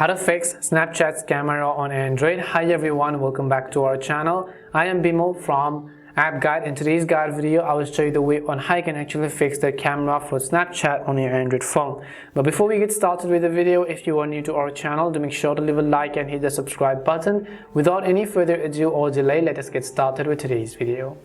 How to fix Snapchat's camera on Android. Hi everyone, welcome back to our channel. I am Bimal from App Guide. In today's guide video, I will show you the way on how you can actually fix the camera for Snapchat on your Android phone. But before we get started with the video, if you are new to our channel, do make sure to leave a like and hit the subscribe button. Without any further ado or delay, let us get started with today's video.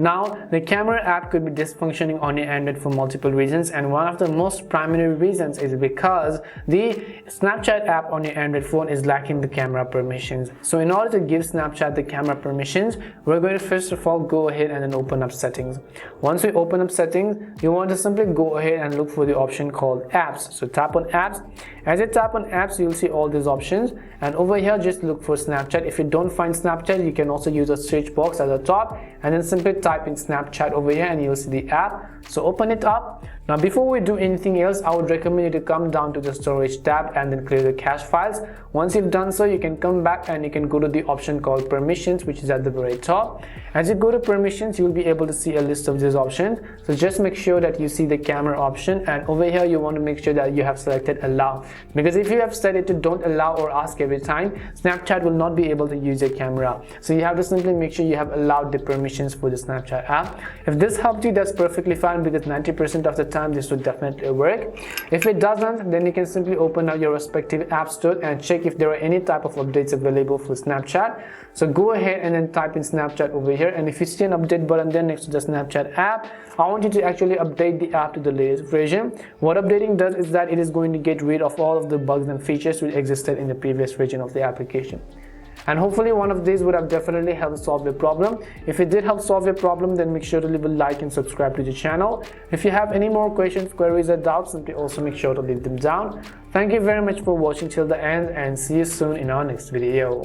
Now, the camera app could be dysfunctioning on your Android for multiple reasons, and one of the most primary reasons is because the Snapchat app on your Android phone is lacking the camera permissions. So in order to give Snapchat the camera permissions, we're going to first of all go ahead and then open up settings. Once we open up settings, you want to simply go ahead and look for the option called apps. So tap on apps. As you tap on apps, you'll see all these options, and over here just look for Snapchat. If you don't find Snapchat, you can also use a search box at the top and then simply type in Snapchat over here and you'll see the app. So open it up. Now before we do anything else, I would recommend you to come down to the storage tab and then clear the cache files. Once you've done so, you can come back and you can go to the option called permissions, which is at the very top. As you go to permissions, you'll be able to see a list of these options. So just make sure that you see the camera option, and over here you want to make sure that you have selected allow, because if you have set it to don't allow or ask every time, Snapchat will not be able to use your camera. So you have to simply make sure you have allowed the permissions for the Snapchat app. If this helped you, that's perfectly fine, because 90% of the time this would definitely work. If it doesn't, then you can simply open up your respective app store and check if there are any type of updates available for Snapchat. So go ahead and then type in Snapchat over here, and if you see an update button there next to the Snapchat app, I want you to actually update the app to the latest version. What updating does is that it is going to get rid of all of the bugs and features which existed in the previous version of the application. And hopefully one of these would have definitely helped solve your problem. If it did help solve your problem, then make sure to leave a like and subscribe to the channel. If you have any more questions, queries or doubts, simply also make sure to leave them down. Thank you very much for watching till the end, and see you soon in our next video.